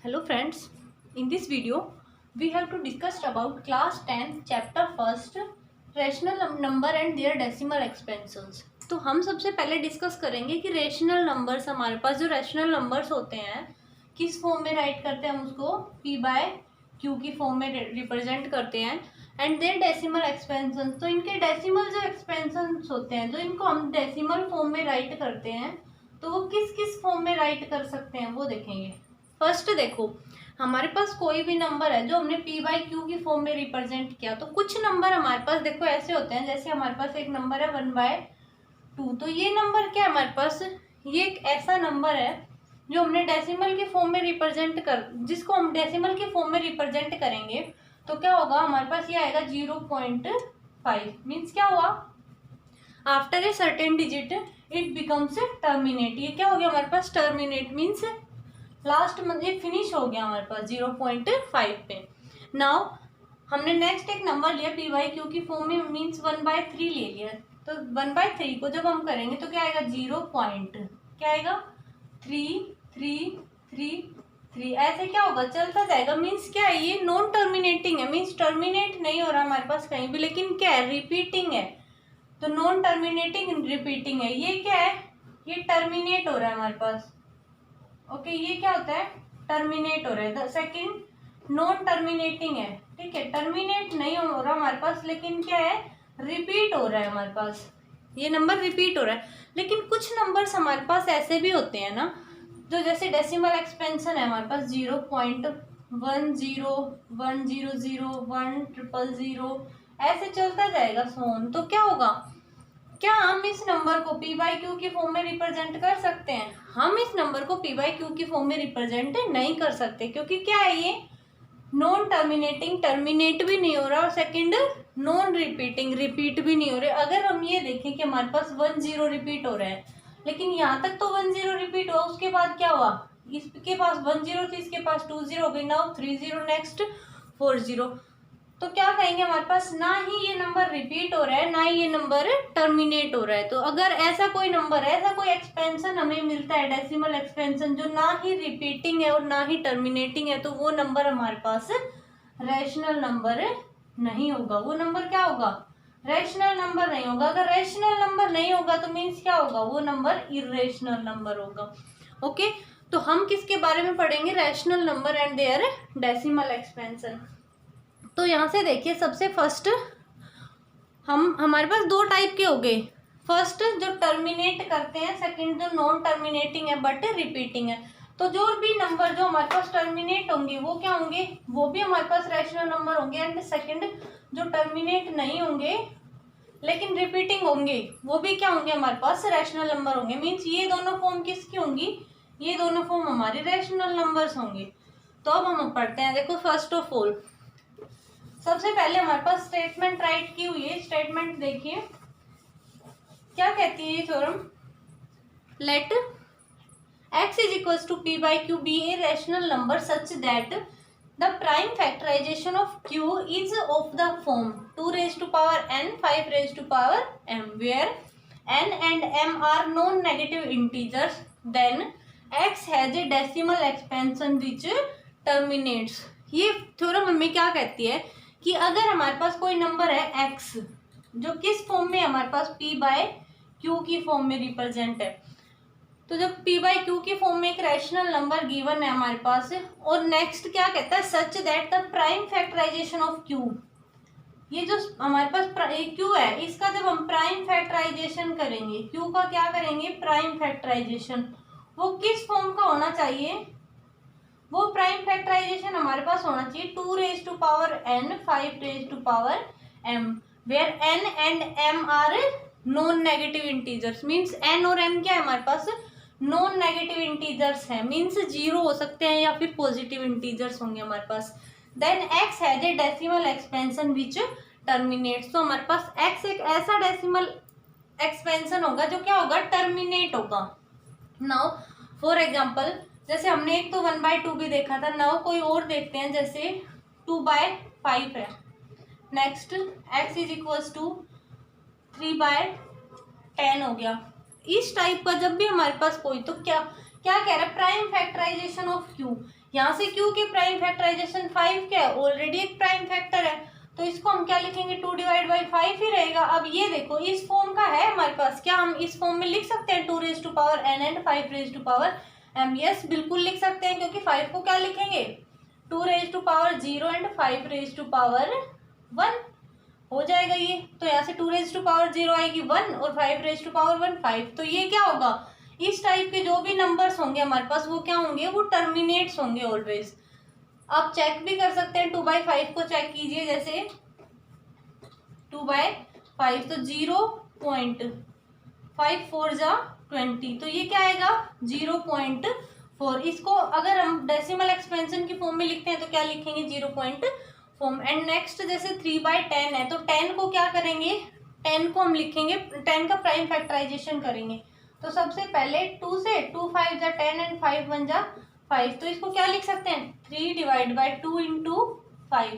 Hello friends, in this video we have to discuss about class 10 chapter first rational number and their decimal expansions। तो हम सबसे पहले discuss करेंगे कि rational numbers हमारे पास जो रेशनल नंबर्स होते हैं किस फॉर्म में राइट करते हैं, हम उसको p बाय q की फॉर्म में रिप्रेजेंट करते हैं एंड देयर डेसिमल एक्सपेंशन। तो इनके डेसिमल जो एक्सपेंशन होते हैं, जो इनको हम डेसिमल फॉर्म में राइट करते हैं, तो वो किस किस फॉर्म में राइट कर सकते हैं वो देखेंगे। फर्स्ट देखो, हमारे पास कोई भी नंबर है जो हमने p बाई क्यू की फॉर्म में रिप्रेजेंट किया, तो कुछ नंबर हमारे पास देखो ऐसे होते हैं, जैसे हमारे पास एक नंबर है 1/2। तो ये नंबर क्या है हमारे पास, ये एक ऐसा नंबर है जो हमने डेसिमल की फॉर्म में रिप्रेजेंट कर, जिसको हम डेसिमल की फॉर्म में रिप्रेजेंट करेंगे तो क्या होगा हमारे पास, ये आएगा 0.5। मीन्स क्या हुआ, after a certain digit it becomes terminate. ये क्या हो गया हमारे पास, टर्मिनेट मीन्स लास्ट मंथ ये फिनिश हो गया हमारे पास 0.5 पे। नाउ हमने नेक्स्ट एक नंबर लिया p बाई क्यू की फॉर्म में, मीन्स 1/3 ले लिया। तो 1/3 को जब हम करेंगे तो क्या आएगा, 0.33333 ऐसे क्या होगा, चलता जाएगा। मीन्स क्या है, ये नॉन टर्मिनेटिंग है, मीन्स टर्मिनेट नहीं हो रहा हमारे पास कहीं भी, लेकिन क्या है, रिपीटिंग है। तो नॉन टर्मिनेटिंग रिपीटिंग है, ये क्या है, ये टर्मिनेट हो रहा है हमारे पास। ओके ये क्या होता है, टर्मिनेट हो रहा है। सेकंड नॉन टर्मिनेटिंग है, ठीक है, टर्मिनेट नहीं हो रहा हमारे पास, लेकिन क्या है, रिपीट हो रहा है हमारे पास, ये नंबर रिपीट हो रहा है। लेकिन कुछ नंबर्स हमारे पास ऐसे भी होते हैं ना, जो जैसे डेसिमल एक्सपेंशन है हमारे पास 0.10100100 ऐसे चलता जाएगा सोन। तो क्या होगा, क्या हम इस नंबर को p बाई क्यू की फॉर्म में रिप्रेजेंट कर सकते हैं? हम इस नंबर को p बाई क्यू की फॉर्म में रिप्रेजेंट नहीं कर सकते, क्योंकि क्या है, ये नॉन टर्मिनेटिंग, टर्मिनेट भी नहीं हो रहा, और सेकंड नॉन रिपीटिंग, रिपीट भी नहीं हो रहे। अगर हम ये देखें कि हमारे पास 10 रिपीट हो रहा है, लेकिन यहाँ तक तो 10 रिपीट हुआ, उसके बाद क्या हुआ, इसके पास 10 थी, इसके पास 20 हो गई, नाउ 30, नेक्स्ट 40। तो क्या कहेंगे, हमारे पास ना ही ये नंबर रिपीट हो रहा है, ना ही ये नंबर टर्मिनेट हो रहा है। तो अगर ऐसा कोई नंबर है, ऐसा कोई एक्सपेंशन हमें मिलता है, डेसिमल एक्सपेंशन, जो ना ही रिपीटिंग है और ना ही टर्मिनेटिंग है, तो वो नंबर हमारे पास रैशनल नंबर नहीं होगा। वो नंबर क्या होगा, रैशनल नंबर नहीं होगा। अगर रैशनल नंबर नहीं होगा तो मीन्स क्या होगा, वो नंबर इरेशनल नंबर होगा। ओके, तो हम किसके बारे में पढ़ेंगे, rational number and their decimal expansion. तो यहाँ से देखिए, सबसे फर्स्ट हमारे पास दो टाइप के हो गए। फर्स्ट जो टर्मिनेट करते हैं, सेकंड जो नॉन टर्मिनेटिंग है बट रिपीटिंग है। तो जो भी नंबर जो हमारे पास टर्मिनेट होंगे वो क्या होंगे, वो भी हमारे पास रैशनल नंबर होंगे। एंड सेकंड जो टर्मिनेट नहीं होंगे लेकिन रिपीटिंग होंगे, वो भी क्या होंगे, हमारे पास रैशनल नंबर होंगे। मीन्स ये दोनों फॉर्म किसकी होंगी, ये दोनों फॉर्म हमारे रैशनल नंबर्स होंगे। तो अब हम पढ़ते हैं, देखो फर्स्ट ऑफ ऑल सबसे पहले हमारे पास स्टेटमेंट राइट की हुई है। स्टेटमेंट देखिए क्या कहती है ये theorem, let x is equals to p by q be a rational number such that the prime factorization of q is of the form 2 raise to power n 5 raise to power m where n and m are non negative integers, then x has a decimal expansion which terminates. ये theorem हमें क्या कहती है कि अगर हमारे पास कोई number है x जो किस फॉर्म में हमारे पास p बाय क्यू की फॉर्म में रिप्रेजेंट है, तो जब p बाय क्यू की फॉर्म में एक रैशनल नंबर गिवन है हमारे पास, और नेक्स्ट क्या कहता है, such that the prime factorization of q, ये जो हमारे पास q है इसका जब हम प्राइम फैक्टराइजेशन करेंगे, q का क्या करेंगे, प्राइम फैक्टराइजेशन, वो किस फॉर्म का होना चाहिए, वो प्राइम फैक्टराइजेशन हमारे पास होना चाहिए 2 raise to power n 5 raise to power m, where n and m are non negative integers. Means n और m क्या है हमारे पास, नॉन नेगेटिव इंटीजर्स है, मीन्स 0 हो सकते हैं या फिर पॉजिटिव इंटीजर्स होंगे हमारे पास। Then x has a decimal expansion which terminates. तो हमारे पास x एक ऐसा डेसिमल एक्सपेंशन होगा जो क्या होगा, टर्मिनेट होगा। नाउ फॉर एग्जाम्पल जैसे हमने एक तो 1/2 भी देखा था, नाउ कोई और देखते हैं, जैसे 2/5 है। Next x is equals to 3/10 हो गया। इस टाइप का जब भी हमारे पास कोई, तो क्या क्या कह रहा है, प्राइम फैक्टराइजेशन ऑफ क्यू। यहाँ से क्यू की प्राइम फैक्टराइजेशन 5 क्या है, ऑलरेडी एक प्राइम फैक्टर है, तो इसको हम क्या लिखेंगे, 2 डिवाइड बाई 5 ही रहेगा। अब ये देखो इस फॉर्म का है हमारे पास, क्या हम इस फॉर्म में लिख सकते हैं 2 raise to power n and 5 raise to power m? Yes, बिल्कुल लिख सकते हैं, क्योंकि 5 को क्या लिखेंगे, 2 raise to power 0 and 5 raise to power 1 हो जाएगा ये। तो यहाँ से 2 रेज टू पावर 0 आएगी 1 और 5 रेज टू पावर 1 5। तो ये क्या होगा, इस टाइप के जो भी नंबर्स होंगे हमारे पास वो क्या होंगे, वो टर्मिनेट्स होंगे ऑलवेज। आप चेक भी कर सकते हैं, 2/5 को चेक कीजिए, जैसे 2/5 तो 0.54 जा 20, तो ये क्या आएगा 0.4। इसको अगर हम डेसिमल एक्सपेंशन की फॉर्म में लिखते हैं तो क्या लिखेंगे, 0.4। एंड नेक्स्ट जैसे 3/10 है, तो 10 को क्या करेंगे, 10 को हम लिखेंगे, 10 का प्राइम फैक्टराइजेशन करेंगे। तो सबसे पहले 2 से 2 5 जा 10 एंड 5 1 जा 5, तो इसको क्या लिख सकते हैं, 3 डिवाइड बाई 2 इंटू 5।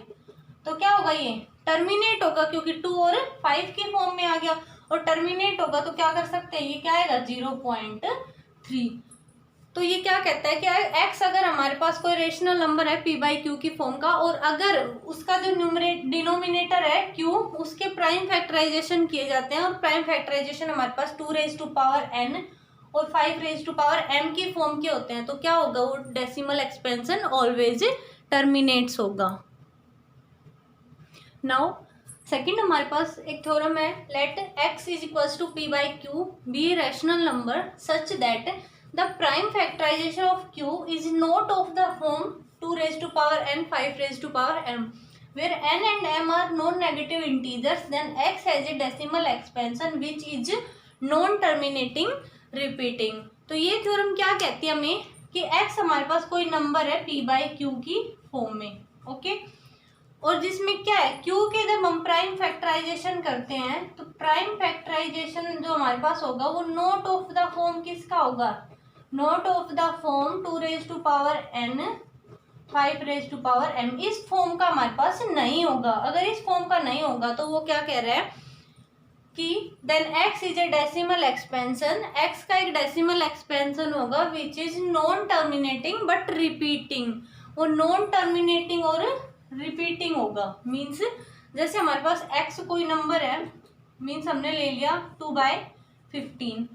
तो क्या होगा, ये टर्मिनेट होगा, क्योंकि 2 और 5 की फॉर्म में आ गया, और टर्मिनेट होगा तो क्या कर सकते हैं, ये क्या आएगा 0.3। तो ये क्या कहता है कि x अगर हमारे पास कोई रेशनल नंबर है p बाई क्यू की फॉर्म का, और अगर उसका जो डिनोमिनेटर है q, उसके प्राइम फैक्टराइजेशन किए जाते हैं, और प्राइम फैक्टराइजेशन हमारे पास 2 रेज टू पावर n और 5 रेज टू पावर m की फॉर्म के होते हैं, तो क्या होगा, वो डेसिमल एक्सपेंशन ऑलवेज टर्मिनेट्स होगा। नाउ सेकेंड हमारे पास एक थ्योरम है, let x is equals to p by q be rational number such that the prime factorization of q is not of the form 2 raised to power n 5 raised to power m, where n and m are non-negative integers, then x has a decimal expansion which is non-terminating repeating। तो ये theorem क्या कहती है हमें कि x हमारे पास कोई number है p बाई क्यू की फॉर्म में, ओके, और जिसमें क्या है, q के जब हम प्राइम फैक्टराइजेशन करते हैं तो प्राइम फैक्टराइजेशन जो हमारे पास होगा वो नॉट ऑफ द फॉर्म किसका होगा, not of the form 2 raise to power n 5 raise to power m, इस फॉर्म का हमारे पास नहीं होगा। अगर इस फॉर्म का नहीं होगा तो वो क्या कह रहा है कि then x is a decimal expansion, x का एक डेसिमल एक्सपेंशन होगा which is non terminating but repeating. वो नॉन टर्मिनेटिंग और रिपीटिंग होगा, मीन्स जैसे हमारे पास x कोई नंबर है, मीन्स हमने ले लिया 2/15,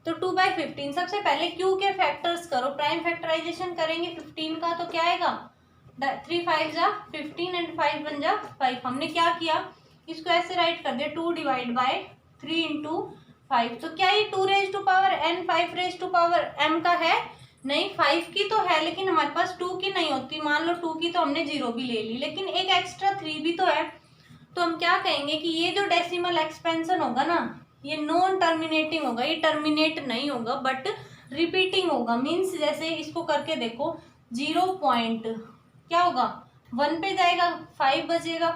तो 2/15 सबसे पहले q के फैक्टर्स करो, प्राइम फैक्टराइजेशन करेंगे 15 का, तो क्या आएगा 3 5 जा 15 एंड 5 1 जा 5। हमने क्या किया, इसको ऐसे राइट कर दिया 2 डिवाइड बाय 3 इंटू 5। तो क्या ये 2 raise to power n 5 raise to power m का है, नहीं 5 की तो है, लेकिन हमारे पास 2 की नहीं होती, मान लो 2 की तो हमने 0 भी ले ली, लेकिन एक एक्स्ट्रा 3 भी तो है। तो हम क्या कहेंगे कि ये जो डेसिमल एक्सपेंशन होगा ना, ये नॉन टर्मिनेटिंग होगा, ये टर्मिनेट नहीं होगा बट रिपीटिंग होगा। मीन्स जैसे इसको करके देखो, 0 पॉइंट क्या होगा 1 पे जाएगा, 5 बचेगा,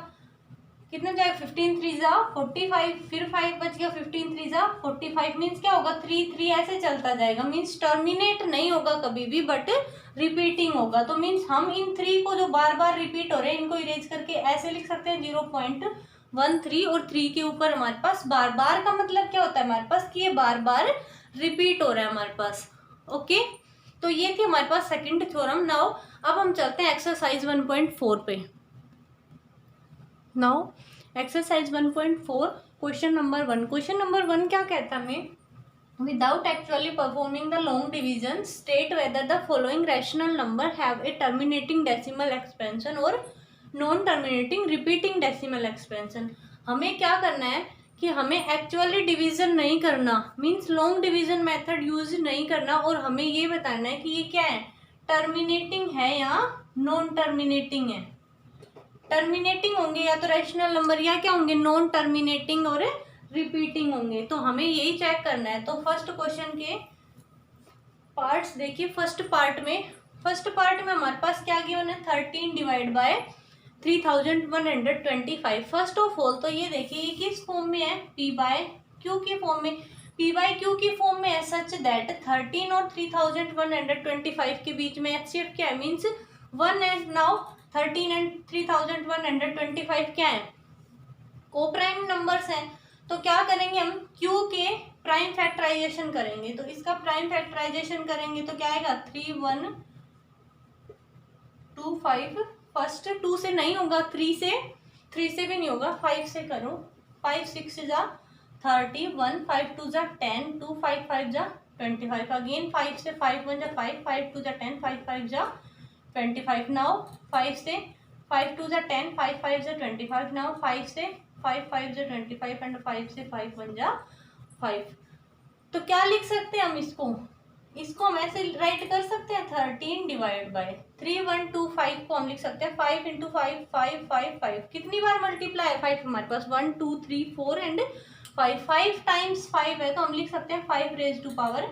कितना जाएगा 15 3 जा 45, फिर 5 बच गया, 15 3 जा 45, मीन्स क्या होगा 3 3 ऐसे चलता जाएगा। मीन्स टर्मिनेट नहीं होगा कभी भी बट रिपीटिंग होगा। तो मीन्स हम इन 3 को जो बार बार रिपीट हो रहे हैं इनको इरेज करके ऐसे लिख सकते हैं 0.13, और 3 के ऊपर हमारे पास बार बार का मतलब क्या होता है हमारे पास कि ये बार बार रिपीट हो रहा है हमारे पास, ओके। तो ये थी हमारे पास सेकंड थ्योरम। नाउ अब हम चलते हैं एक्सरसाइज 1.4 पे। Now exercise 1.4 question number 1। Question number 1 क्या कहता है हमें, without actually performing the long division state whether the following rational number have a terminating decimal expansion or non terminating repeating decimal expansion. हमें क्या करना है कि हमें एक्चुअली डिवीजन नहीं करना, means long division method use नहीं करना, और हमें ये बताना है कि ये क्या है, टर्मिनेटिंग है या नॉन टर्मिनेटिंग है। टर्मिनेटिंग होंगे या तो रैशनल नंबर, या क्या होंगे नॉन टर्मिनेटिंग और रिपीटिंग होंगे। तो हमें यही चेक करना है। तो फर्स्ट क्वेश्चन के पार्ट्स देखिए। फर्स्ट पार्ट में हमारे पास क्या गिवन है, 13 divide bye 3125। First of all तो ये देखिए ये किस फॉर्म में है, p बाय क्यू की फॉर्म में। p बाय क्यू की फॉर्म में है सच दैट 13 और 3125 के बीच में HCF क्या है, मीन्स 1 एंड नाउ 13 एंड 3125 क्या है, को प्राइम नंबर्स हैं। तो क्या करेंगे हम, q के प्राइम फैक्टराइजेशन करेंगे, तो इसका प्राइम फैक्टराइजेशन करेंगे तो क्या आएगा 3125। फर्स्ट 2 से नहीं होगा, 3 से भी नहीं होगा, 5 से करो। 5 6 जा 31, 5 2 जा 10, 2 5 5 जा 25, अगेन 5 से 5 1 जा 5, 5 2 जा 10, 5 5 जा 25। नाउ 5 से 5 2 जा 10, 5 5 जा 25। नाउ 5 से 5 5 जा 25 एंड 5 से 5 1 जा 5। तो क्या लिख सकते हैं हम इसको हम ऐसे राइट कर सकते हैं 13 डिवाइड बाय 3125 को हम लिख सकते हैं 5 इंटू 5 5 5 5। कितनी बार मल्टीप्लाई है 5 हमारे पास 1 2 3 4 एंड 5, 5 टाइम्स 5 है, तो हम लिख सकते हैं 5 रेज टू पावर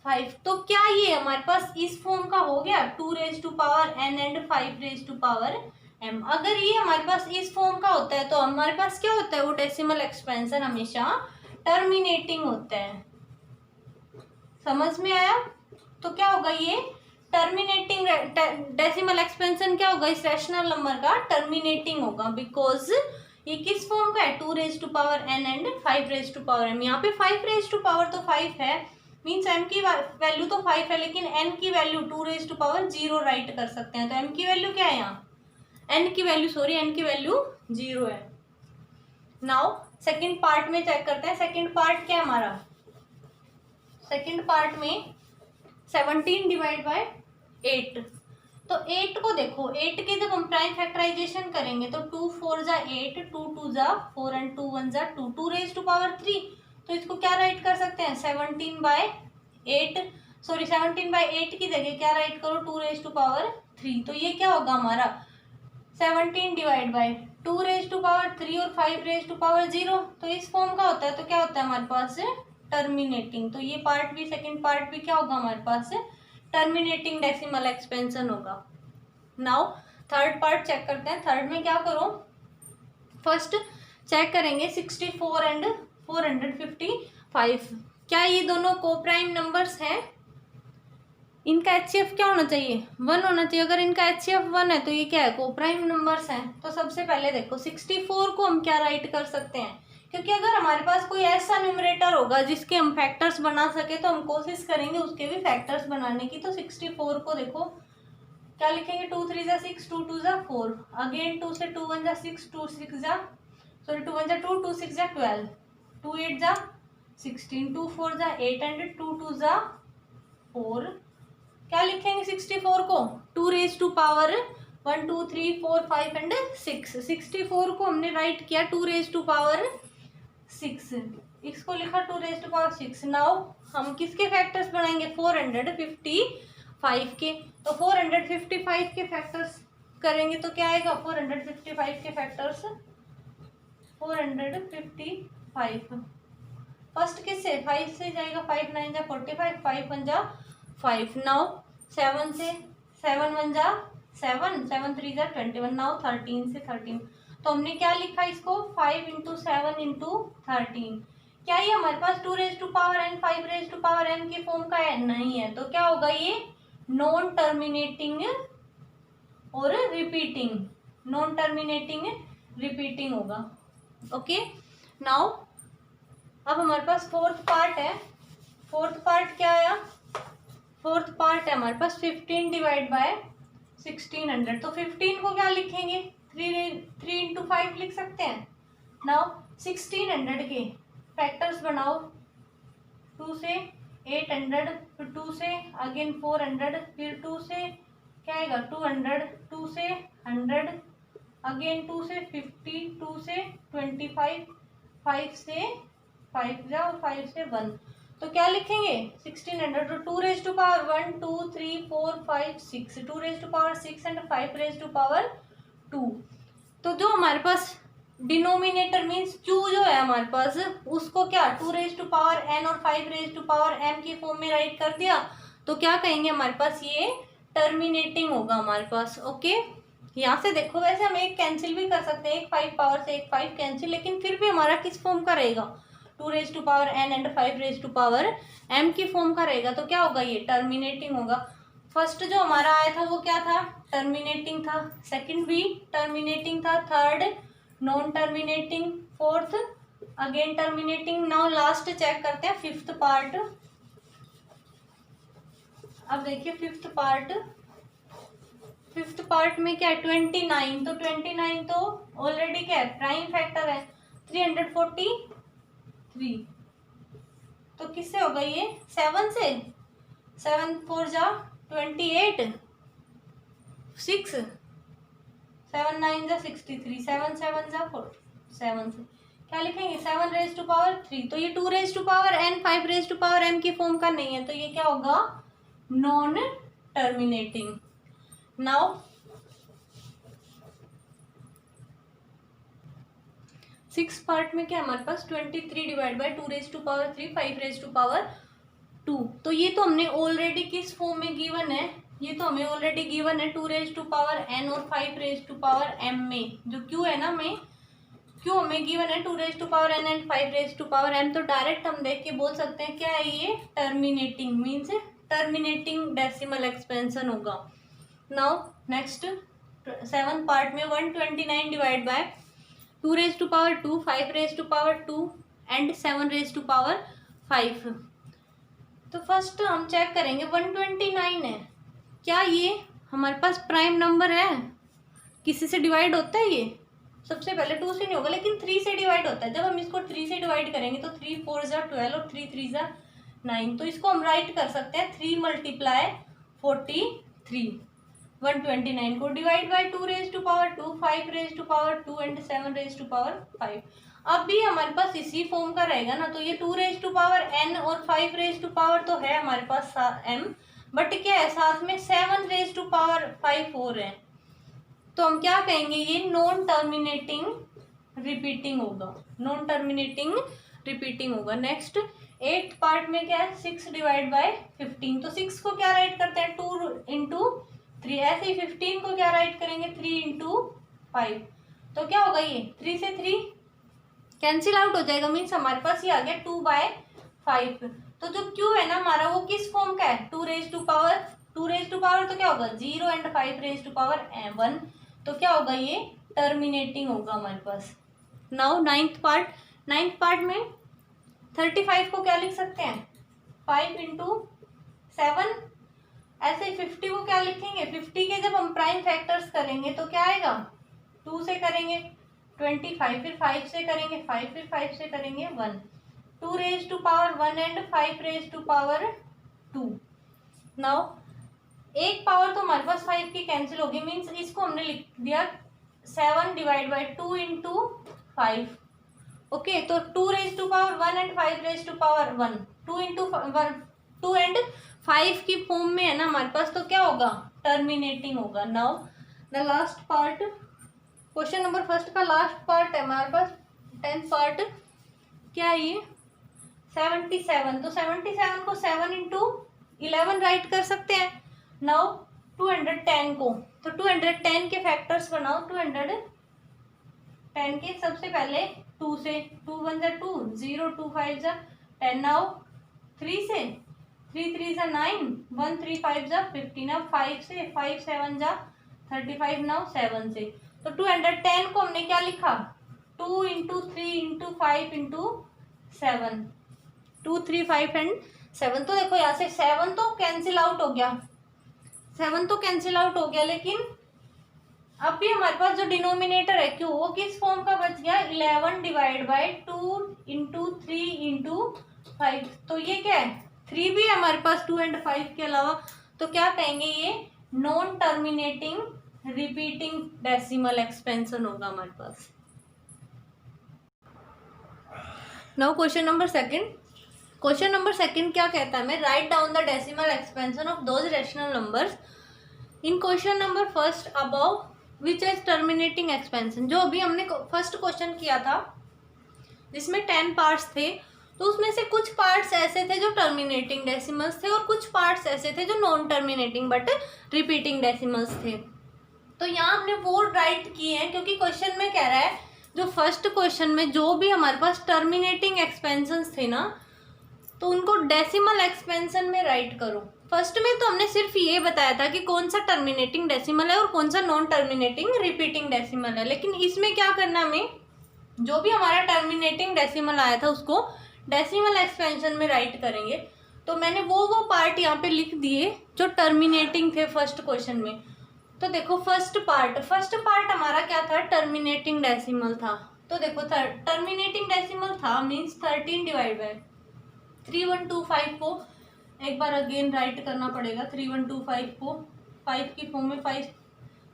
5। तो क्या ये हमारे पास इस फॉर्म का हो गया 2 raise to power n and 5 raise to power m। अगर ये हमारे पास इस फॉर्म का होता है तो हमारे पास क्या होता है, वो डेसिमल एक्सपेंशन हमेशा टर्मिनेटिंग होता है। समझ में आया? तो क्या होगा ये टर्मिनेटिंग डेसिमल एक्सपेंशन क्या होगा इस रैशनल नंबर का, टर्मिनेटिंग होगा, बिकॉज ये किस फॉर्म का है 2 raise to power n and 5 raise to power m। यहाँ पे 5 रेज टू पावर तो 5 है, मीन्स m की वैल्यू तो 5 है, लेकिन n की value 2 raise to power 0 write कर सकते हैं। तो m की वैल्यू क्या है यहाँ, n की वैल्यू 0 है। नाउ सेकेंड पार्ट में चेक करते हैं। सेकेंड पार्ट क्या है हमारा, सेकेंड पार्ट में 17 डिवाइड बाय 8। तो 8 को देखो, 8 के जब हम प्राइम फैक्टराइजेशन करेंगे तो 2 4 जा 8, 2 2 जा 4 एंड 2 1 जा 2, 2 रेज टू पावर 3। तो इसको क्या राइट कर सकते हैं 17 बाय 8 की जगह क्या राइट करो 2 रेज टू पावर 3। तो ये क्या होगा हमारा 17 divide by 2 raise to power 3 और 5 रेज टू पावर 0। तो इस फॉर्म का होता है, तो क्या होता है हमारे पास टर्मिनेटिंग। तो ये पार्ट भी, सेकेंड पार्ट भी क्या होगा हमारे पास टर्मिनेटिंग डेसिमल एक्सपेंशन होगा। नाउ थर्ड पार्ट चेक करते हैं। थर्ड में क्या करो, फर्स्ट चेक करेंगे 64 एंड 455। क्या ये दोनों को प्राइम नंबर्स हैं? इनका HCF क्या होना चाहिए 1 होना चाहिए। अगर इनका HCF 1 है तो ये क्या है को प्राइम नंबर्स हैं। तो सबसे पहले देखो 64 को हम क्या राइट कर सकते हैं, क्योंकि अगर हमारे पास कोई ऐसा न्यूमरेटर होगा जिसके हम फैक्टर्स बना सके तो हम कोशिश करेंगे उसके भी फैक्टर्स बनाने की। तो 64 को देखो क्या लिखेंगे 2 3 जा 6, 2 2 जा 4, अगेन 2 से 2 1 जा 6, 2 1 जा 2, 2 6 जा 12, 2 8 जा 16, 2 4 जा 8 एंड 2 2 जा 4। क्या लिखेंगे 64 को 2 रेज टू पावर 1 2 3 4 5 एंड 6। 64 को हमने राइट किया 2 रेज टू पावर 6, इसको लिखा 2 रेज टू पावर 6। नाउ हम किसके फैक्टर्स बनाएंगे 455 के। तो 455 के फैक्टर्स करेंगे तो क्या आएगा 455 के फैक्टर्स 455 फर्स्ट किससे 5 से जाएगा 5 9 जा 45, 5 1 जा 5। नाउ 7 से 7 1 जा 7, 7 3 जा 21। नाउ 13 से 13। तो हमने क्या लिखा इसको 5 इंटू 7 इंटू 13। क्या ये हमारे पास 2 raise to power n 5 raise to power m की फॉर्म का है? नहीं है। तो क्या होगा ये नॉन टर्मिनेटिंग और रिपीटिंग, नॉन टर्मिनेटिंग रिपीटिंग होगा। ओके, नाउ अब हमारे पास फोर्थ पार्ट है। फोर्थ पार्ट क्या आया, फोर्थ पार्ट है हमारे पास 15 डिवाइड बाय 1600। तो 15 को क्या लिखेंगे 3 इंटू 5 लिख सकते हैं। नाउ 1600 के फैक्टर्स बनाओ, 2 से 800, फिर 2 से अगेन 400, फिर 2 से क्या आएगा 200, 2 से 100, अगेन 2 से 50, 2 से 25, 5 से 5 जाओ 5 से 1। तो क्या लिखेंगे 1600 तो 2 raise to power 1 2 3 4 5 6, 2 raise to power 6 and 5 raise to power 2। तो जो हमारे पास डिनोमिनेटर मीन्स q जो है हमारे पास उसको क्या 2 रेज टू पावर n और 5 रेज टू पावर m की फॉर्म में राइट कर दिया। तो क्या कहेंगे हमारे पास ये टर्मिनेटिंग होगा हमारे पास। ओके, यहाँ से देखो वैसे हम एक कैंसिल भी कर सकते हैं, एक 5 पावर से एक 5 कैंसिल, लेकिन फिर भी हमारा किस फॉर्म का रहेगा 2 raise to power n and 5 raise to power m की फॉर्म का रहेगा। तो क्या होगा ये टर्मिनेटिंग होगा। फर्स्ट जो हमारा आया था वो क्या था टर्मिनेटिंग था, सेकंड भी टर्मिनेटिंग था, third non terminating, fourth again terminating. Now last check करते हैं फिफ्थ पार्ट। अब देखिए फिफ्थ पार्ट में क्या है 29, तो 29 तो ऑलरेडी क्या है प्राइम फैक्टर है 343, तो किससे होगा ये 7 से, 7 4 जा 28, 6 7 9 जा 63, 7 7 जा 7 से क्या लिखेंगे 7 रेज टू पावर 3, तो ये 2 raise to power n 5 raise to power m की फॉर्म का नहीं है, तो ये क्या होगा non terminating. Now six part में क्या हमारे पास 23 divide by 2 raise to power 3 5 raise to power 2, तो ये तो हमने ऑलरेडी किस फॉर्म में गिवन है, ये तो हमें ऑलरेडी गिवन है 2 रेज टू पावर n और 5 रेज टू पावर m में, जो q है ना में q हमें गिवन है 2 raise to power n and 5 raise to power m, तो डायरेक्ट हम देख के बोल सकते हैं क्या है ये terminating, means terminating decimal expansion होगा। नाउ नेक्स्ट 7 पार्ट में 129 divide by 2 raise to power 2 5 raise to power 2 and 7 raise to power 5, तो फर्स्ट हम चेक करेंगे 129 है, क्या ये हमारे पास प्राइम नंबर है, किसी से डिवाइड होता है ये, सबसे पहले 2 से नहीं होगा लेकिन 3 से डिवाइड होता है। जब हम इसको 3 से डिवाइड करेंगे तो 3 4 जा 12 और 3 3 जा 9, तो इसको हम राइट कर सकते हैं 3 मल्टीप्लाई 43, 129 को divide by 2 raise to power 2 5 raise to power 2 and 7 raise to power 5। अब भी हमारे पास इसी फॉर्म का रहेगा ना, तो ये 2 रेज टू पावर n और 5 रेज टू पावर तो है हमारे पास m, बट क्या है साथ में 7 रेज टू पावर 5 और है, तो हम क्या कहेंगे ये नॉन टर्मिनेटिंग रिपीटिंग होगा, नॉन टर्मिनेटिंग रिपीटिंग होगा। नेक्स्ट 8th पार्ट में क्या है 6 डिवाइड बाय 15, तो 6 को क्या राइट करते हैं 2 इंटू 3, ऐसे ही 15 को क्या राइट करेंगे 3 इंटू 5, तो क्या होगा ये 3 से 3 कैंसिल आउट हो जाएगा, मीन्स हमारे पास ये आ गया 2/5। तो जो q है ना हमारा वो किस फॉर्म का है 2 रेज टू पावर तो क्या होगा 0 एंड 5 रेज टू पावर 1, तो क्या होगा ये टर्मिनेटिंग होगा हमारे पास। नाउ 9th पार्ट में 35 को क्या लिख सकते हैं 5 इंटू 7, ऐसे 50 को क्या लिखेंगे 50 के जब हम प्राइम फैक्टर्स करेंगे तो क्या आएगा 2 से करेंगे 25, फिर 5 से करेंगे 5, फिर 5 से करेंगे 1, 2 raise to power 1 and 5 raise to power 2। Now एक पावर तो हमारे पास 5 की कैंसिल होगी, मीन्स इसको हमने लिख दिया 7 डिवाइड बाई 2 इंटू 5, ओके, तो 2 raise to power 1 and 5 raise to power 1, 2 into 2 and 5 की फॉर्म में है ना हमारे पास, तो क्या होगा टर्मिनेटिंग होगा। Now the last part, question number first का लास्ट पार्ट है हमारे पास 10th पार्ट, क्या है ये 77, तो 77 को 7 इंटू 11 राइट कर सकते हैं। नाउ 210 को, तो 210 के फैक्टर्स बनाओ, 210 के सबसे पहले 2 से, 2 1 जा 2, 0 2 5 जा 10, नाउ 3 से, 3 3 जा 9, 1 3 5 जा 15, नाउ 5 से, 5 7 जा 35, नाउ 7 से, तो 210 को हमने क्या लिखा 2 इंटू 3 इंटू 5 इंटू 7, 2 3 5 एंड 7, तो देखो यहाँ से 7 तो कैंसिल आउट हो गया, 7 तो कैंसिल आउट हो गया, लेकिन अब भी हमारे पास जो डिनोमिनेटर है क्यों वो किस फॉर्म का बच गया 11 डिवाइड बाई 2 इंटू 3 इंटू 5, तो ये क्या है 3 भी है हमारे पास 2 एंड 5 के अलावा, तो क्या कहेंगे ये non terminating repeating decimal expansion होगा हमारे पास। नाउ क्वेश्चन नंबर सेकंड क्या कहता है, मैं write down the decimal expansion of those rational numbers in question number first above which is terminating expansion. जो अभी हमने फर्स्ट क्वेश्चन किया था जिसमें 10 पार्ट्स थे, तो उसमें से कुछ पार्ट्स ऐसे थे जो टर्मिनेटिंग डेसिमल्स थे और कुछ पार्ट्स ऐसे थे जो non terminating but repeating decimals थे। तो यहाँ हमने वो राइट किए हैं क्योंकि क्वेश्चन में कह रहा है जो फर्स्ट क्वेश्चन में जो भी हमारे पास टर्मिनेटिंग एक्सपेंशंस थे ना, तो उनको डेसिमल एक्सपेंशन में राइट करो। फर्स्ट में तो हमने सिर्फ ये बताया था कि कौन सा टर्मिनेटिंग डेसिमल है और कौन सा नॉन टर्मिनेटिंग रिपीटिंग डेसिमल है, लेकिन इसमें क्या करना हमें जो भी हमारा टर्मिनेटिंग डेसिमल आया था उसको डेसिमल एक्सपेंशन में राइट करेंगे। तो मैंने वो पार्ट यहाँ पे लिख दिए जो टर्मिनेटिंग थे फर्स्ट क्वेश्चन में। तो देखो फर्स्ट पार्ट हमारा क्या था, टर्मिनेटिंग डेसिमल था। तो देखो टर्मिनेटिंग डेसिमल था मीन्स 13 डिवाइड बाय 3125 को एक बार अगेन राइट करना पड़ेगा। 3125 को 5 की फॉर्म में 5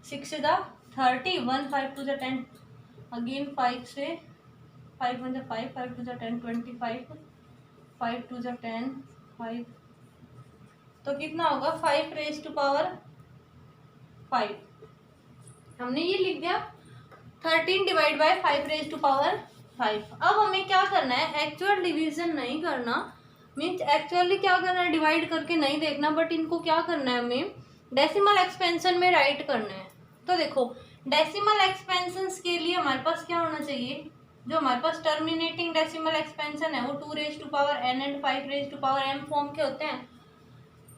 6 से 30 1 5 to 10 अगेन 5 से 5 1 5 5 to 10 25 5 to 10 5 तो कितना होगा 5 रेज टू पावर 5। हमने ये लिख दिया 13 divide by 5 raise to power 5। अब हमें क्या करना है, एक्चुअल डिवीजन नहीं करना, मीन्स एक्चुअली क्या करना है, डिवाइड करके नहीं देखना, बट इनको क्या करना है, हमें डेसिमल एक्सपेंशन में राइट करना है। तो देखो डेसिमल एक्सपेंशन के लिए हमारे पास क्या होना चाहिए, जो हमारे पास टर्मिनेटिंग डेसिमल एक्सपेंशन है वो 2 raise to power n and 5 raise to power m form के होते हैं।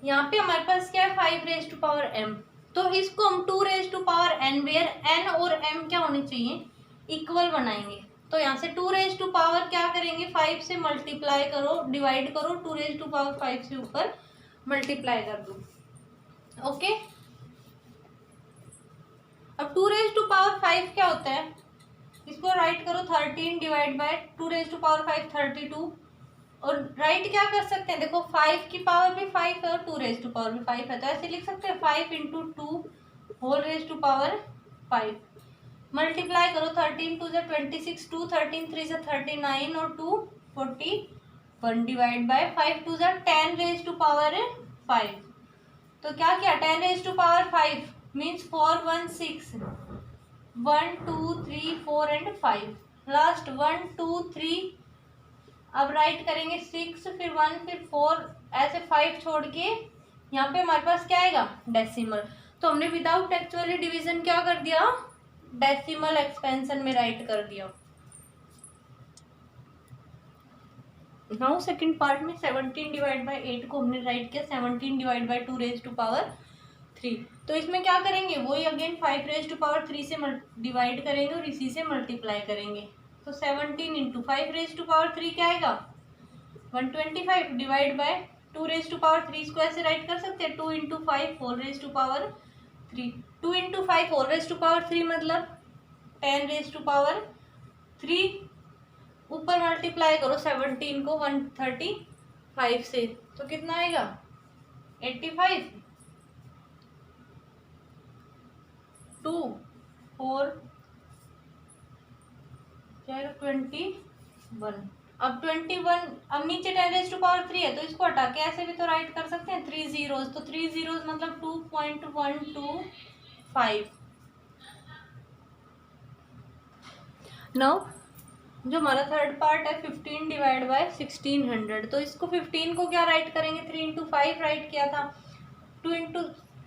यहाँ पे हमारे पास क्या है 5 रेज टू पावर m, तो इसको हम 2 raise to power n where n और m क्या होने चाहिए, इक्वल बनाएंगे। तो यहाँ से 2 रेज टू पावर क्या करेंगे, 5 से मल्टीप्लाई करो, डिवाइड करो, 2 रेज टू पावर 5 से ऊपर मल्टीप्लाई कर दो। ओके, अब 2 रेज टू पावर 5 क्या होता है, इसको राइट करो 13 divide by 2 raise to power 5 32। और राइट क्या कर सकते हैं, देखो 5 की पावर भी 5 है और 2 रेज टू पावर भी 5 है, तो ऐसे लिख सकते हैं 5 into 2 whole raise to power 5। Multiply करो 13 2 से 26 2 13 3 से 39 और 2 41 डिवाइड बाय 5 2 से 10 रेज टू पावर 5। तो क्या किया 10 raise to power 5 means 4 1 6 1 2 3 4 and 5 last 1 2 3। अब राइट करेंगे 6 फिर 1 फिर 4 ऐसे 5 छोड़ के यहाँ पे हमारे पास क्या आएगा डेसिमल। तो हमने विदाउट एक्चुअली डिवीजन क्या कर दिया, डेसिमल एक्सपेंशन में राइट कर दिया। नाउ सेकंड पार्ट में 17 डिवाइड बाय 8 को हमने राइट किया 17 divide by 2 raise to power 3। तो इसमें क्या करेंगे, वही अगेन 5 रेज टू पावर 3 से डिवाइड करेंगे और इसी से मल्टीप्लाई करेंगे। तो 17 इंटू 5 रेज टू पावर 3 क्या आएगा 125 divide by 2 raise to power 3 इसको ऐसे राइट कर सकते हैं 2 into 5 whole raise to power 3। 2 into 5 whole raise to power 3 मतलब 10 रेज टू पावर 3। ऊपर मल्टीप्लाई करो 17 को 135 से, तो कितना आएगा 85 2 4 21। अब 21, अब नीचे 10 रेज टू पावर 3 है तो इसको हटा के ऐसे भी तो राइट कर सकते हैं 3 जीरोज, तो 3 जीरोज मतलब 2.125। नाउ जो हमारा थर्ड पार्ट है 15 डिवाइड बाय 1600, तो इसको 15 को क्या राइट करेंगे 3 इंटू 5 राइट किया था 2 इंटू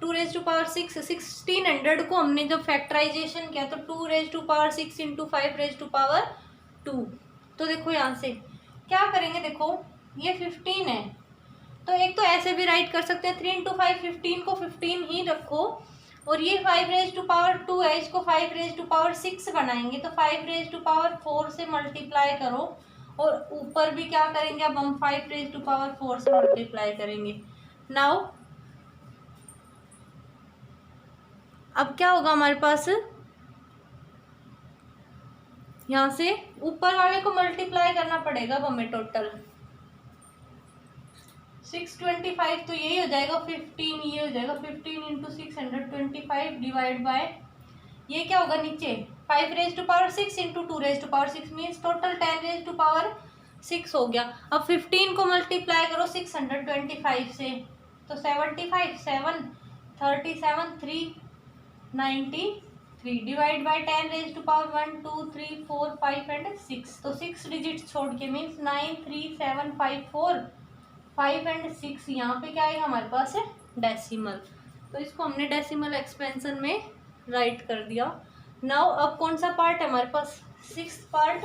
2 रेज टू पावर 6। 1600 को हमने जब फैक्टराइजेशन किया तो 2 raise to power 6 into 5 raise to power 2। तो देखो यहाँ से क्या करेंगे, देखो ये 15 है तो एक तो ऐसे भी राइट कर सकते हैं 3 इंटू 5 15 को 15 ही रखो, और ये 5 रेज टू पावर 2 है इसको 5 रेज टू पावर 6 बनाएंगे तो 5 रेज टू पावर 4 से मल्टीप्लाई करो, और ऊपर भी क्या करेंगे अब हम 5 रेज टू पावर 4 से मल्टीप्लाई करेंगे। नाउ अब क्या होगा हमारे पास, यहाँ से ऊपर वाले को मल्टीप्लाई करना पड़ेगा अब हमें टोटल 625, तो यही हो जाएगा 15, ये हो जाएगा 15 इंटू 625 डिवाइड बाय ये क्या होगा नीचे 5 raise to power 6 into 2 raise to power 6 means total 10 raise to power 6 हो गया। अब 15 को मल्टीप्लाई करो 625 से, तो 75 7 37 3 93 divide by 10 raise to power 1 2 3 4 5 and 6, तो 6 डिजिट छोड़ के मीन्स 9 3 7 5 4 5 एंड 6 यहाँ पे क्या आएगा हमारे पास है डेसिमल, तो इसको हमने डेसिमल एक्सपेंशन में राइट कर दिया। नाउ अब कौन सा पार्ट है हमारे पास 6th पार्ट,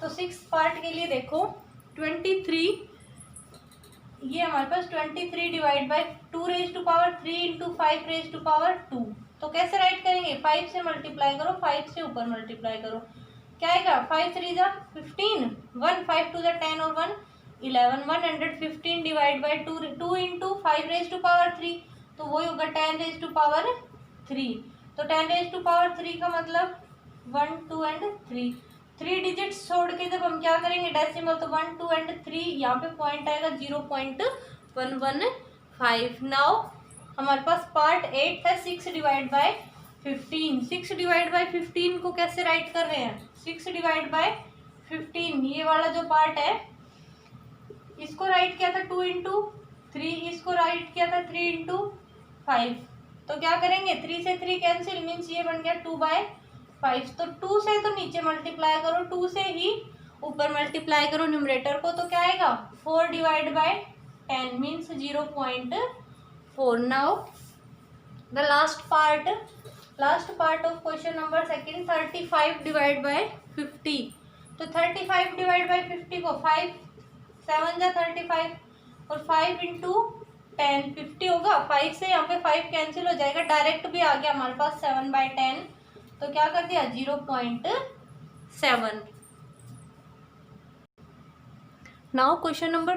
तो 6th पार्ट के लिए देखो 23 ये हमारे पास 23 divide by 2 raise to power 3 into 5 raise to power 2। तो कैसे राइट करेंगे 5 से मल्टीप्लाई करो 5 से ऊपर मल्टीप्लाई करो क्या आएगा 5 3 जा 15, 1 5 2 जा 10 और 1 11, 115 divide by 2, 2 into 5 raise to power 3, तो वही होगा 10 रेज टू पावर 3। तो 10 रेज टू पावर 3 का मतलब 1 2 एंड 3 डिजिट्स छोड़ के जब हम क्या करेंगे डेसिमल, तो 1 2 एंड 3, यहाँ पे पॉइंट आएगा 0.115। नाउ हमारे पास पार्ट 8 है 6 डिवाइड बाई 15। 6 डिवाइड बाई 15 को कैसे राइट कर रहे हैं, 6 डिवाइड बाई 15, ये वाला जो पार्ट है इसको राइट किया था 2 इंटू 3, इसको राइट किया था 3 इंटू 5। तो क्या करेंगे 3 से 3 कैंसिल, मीन्स ये बन गया 2/5। तो 2 से तो नीचे मल्टीप्लाई करो, 2 से ही ऊपर मल्टीप्लाई करो न्यूमरेटर को, तो क्या आएगा 4 divide by 10 means 0.4। Now the last part of question number second, 35 divide by 50। तो 35 डिवाइड बाई 50 को 5 7 जा 35 और 5 इंटू 10 50 होगा। 5 से यहाँ पे 5 कैंसिल हो जाएगा, डायरेक्ट भी आ गया हमारे पास 7/10, तो क्या कर दिया 0.7। Now question number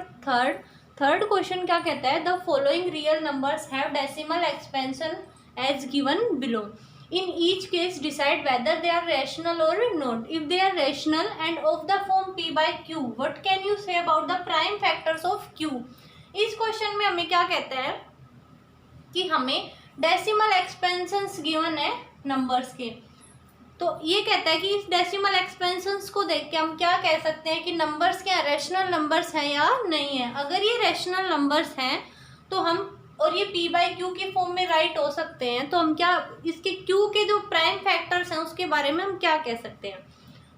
third question क्या कहता है, the following real numbers have decimal expansion as given below. In each case decide whether they are rational or not. If they are rational and of the form p by q, what can you say about the prime factors of q? इस question में हमें क्या कहता है कि हमें decimal expansions given है numbers के, तो ये कहता है कि इस डेसिमल एक्सपेंशंस को देख के हम क्या कह सकते हैं कि नंबर्स क्या रैशनल नंबर्स हैं या नहीं है। अगर ये रैशनल नंबर्स हैं तो हम, और ये p बाई क्यू की फॉर्म में राइट हो सकते हैं, तो हम क्या इसके q के जो प्राइम फैक्टर्स हैं उसके बारे में हम क्या कह सकते हैं।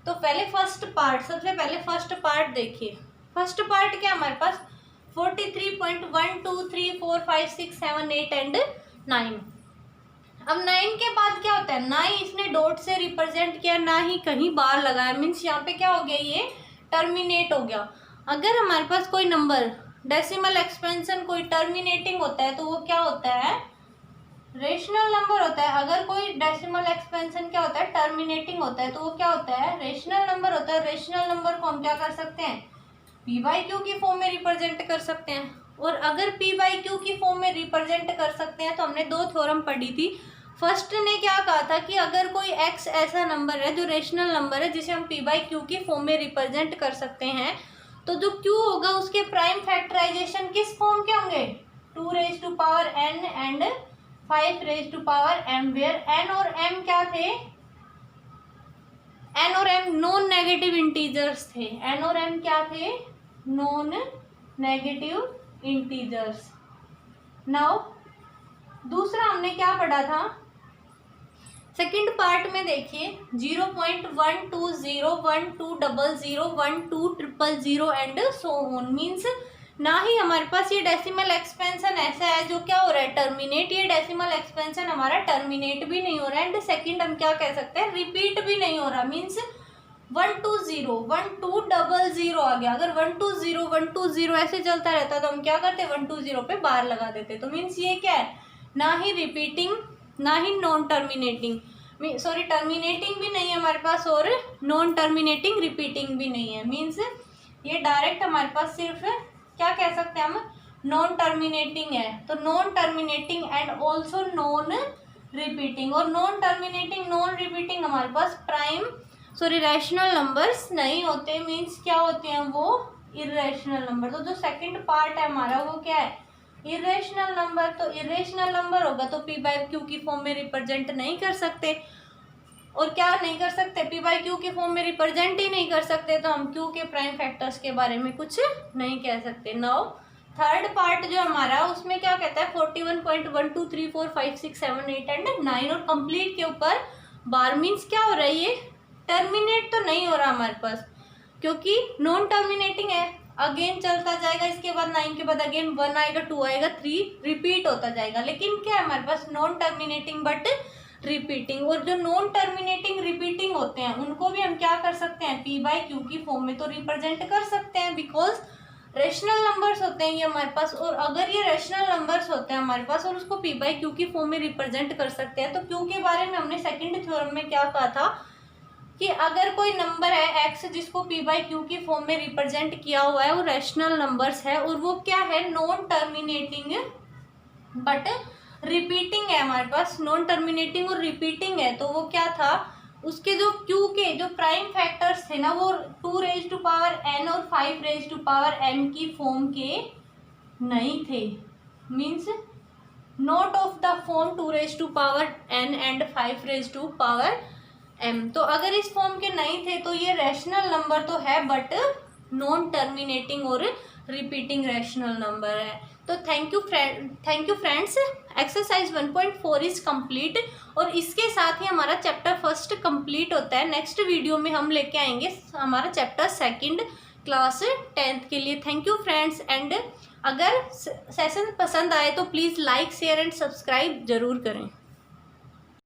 तो पहले सबसे पहले फर्स्ट पार्ट देखिए। फर्स्ट पार्ट क्या हमारे पास 43.1234567 एंड 9। अब 9 के बाद क्या होता है, ना ही इसने डॉट से रिप्रेजेंट किया ना ही कहीं बार लगाया, मीन्स यहाँ पे क्या हो गया ये टर्मिनेट हो गया। अगर हमारे पास कोई नंबर डेसिमल एक्सपेंशन कोई टर्मिनेटिंग होता है तो वो क्या होता है रेशनल नंबर होता है। अगर कोई डेसिमल एक्सपेंशन क्या होता है टर्मिनेटिंग होता है तो वो क्या होता है रेशनल नंबर होता है। रेशनल नंबर को हम क्या कर सकते हैं p बाई क्यू की फॉर्म में रिप्रेजेंट कर सकते हैं। और अगर p बाई क्यू की फॉर्म में रिप्रेजेंट कर सकते हैं तो हमने दो थ्योरम पढ़ी थी। फर्स्ट ने क्या कहा था कि अगर कोई x ऐसा नंबर है जो रेशनल नंबर है जिसे हम p बाई क्यू की फॉर्म में रिप्रेजेंट कर सकते हैं, तो जो q होगा उसके प्राइम फैक्टराइजेशन किस फॉर्म के होंगे 2 raise to power n and 5 raise to power m, where n और m क्या थे, n और m नॉन नेगेटिव इंटीजर्स थे। n और m क्या थे नॉन नेगेटिव इंटीजर्स। नाउ दूसरा हमने क्या पढ़ा था सेकंड पार्ट में देखिए 0.12012001200 एंड सो ऑन, मीन्स ना ही हमारे पास ये डेसिमल एक्सपेंशन ऐसा है जो क्या हो रहा है टर्मिनेट, ये डेसिमल एक्सपेंशन हमारा टर्मिनेट भी नहीं हो रहा है एंड सेकंड हम क्या कह सकते हैं रिपीट भी नहीं हो रहा, मीन्स 120 1200 आ गया। अगर 120 ऐसे चलता रहता तो हम क्या करते 120 पे बार लगा देते। तो मीन्स ये क्या है ना ही रिपीटिंग ना ही नॉन टर्मिनेटिंग, सॉरी टर्मिनेटिंग भी नहीं है हमारे पास और नॉन टर्मिनेटिंग रिपीटिंग भी नहीं है। मीन्स ये डायरेक्ट हमारे पास सिर्फ क्या कह सकते हैं हम नॉन टर्मिनेटिंग है। तो non terminating and also non repeating, और नॉन टर्मिनेटिंग नॉन रिपीटिंग हमारे पास प्राइम सॉरी रैशनल नंबर्स नहीं होते, मीन्स क्या होते हैं वो इरेशनल नंबर। तो जो सेकंड पार्ट है हमारा वो क्या है इरेशनल नंबर। तो इरेशनल नंबर होगा तो p बाई क्यू की फॉर्म में रिप्रेजेंट नहीं कर सकते, और क्या नहीं कर सकते p बाई क्यू की फॉर्म में रिप्रेजेंट ही नहीं कर सकते, तो हम q के प्राइम फैक्टर्स के बारे में कुछ नहीं कह सकते। नाउ थर्ड पार्ट जो हमारा उसमें क्या कहता है 41.1234567 एंड 9 और कंप्लीट के ऊपर बार, मीन्स क्या हो रहा है ये टर्मिनेट तो नहीं हो रहा हमारे पास क्योंकि नॉन टर्मिनेटिंग है। अगेन चलता जाएगा, इसके बाद 9 के बाद अगेन 1 आएगा 2 आएगा 3 रिपीट होता जाएगा, लेकिन क्या है हमारे पास नॉन टर्मिनेटिंग बट रिपीटिंग। और जो नॉन टर्मिनेटिंग रिपीटिंग होते हैं उनको भी हम क्या कर सकते हैं p बाई क्यू की फॉर्म में तो रिप्रेजेंट कर सकते हैं, बिकॉज रेशनल नंबर्स होते हैं ये हमारे पास। और अगर ये रेशनल नंबर्स होते हैं हमारे पास और उसको p बाई क्यू की फॉर्म में रिप्रेजेंट कर सकते हैं, तो क्यू के बारे में हमने सेकेंड थ्योरम में क्या कहा था कि अगर कोई नंबर है x जिसको p बाई क्यू की फॉर्म में रिप्रेजेंट किया हुआ है, वो रैशनल नंबर्स है और वो क्या है, नॉन टर्मिनेटिंग बट रिपीटिंग है, हमारे पास नॉन टर्मिनेटिंग और रिपीटिंग है, तो वो क्या था, उसके जो q के जो प्राइम फैक्टर्स थे ना, वो 2 रेज टू पावर n और 5 रेज टू पावर m की फॉर्म के नहीं थे, means not of the form 2 raise to power n and 5 raise to power m। तो अगर इस फॉर्म के नहीं थे तो ये रैशनल नंबर तो है बट नॉन टर्मिनेटिंग और रिपीटिंग रैशनल नंबर है। तो thank you friends, exercise 1.4 is complete और इसके साथ ही हमारा चैप्टर फर्स्ट कंप्लीट होता है। नेक्स्ट वीडियो में हम लेके आएंगे हमारा चैप्टर सेकंड क्लास 10th के लिए। थैंक यू फ्रेंड्स, एंड अगर सेशन पसंद आए तो please like share and subscribe जरूर करें।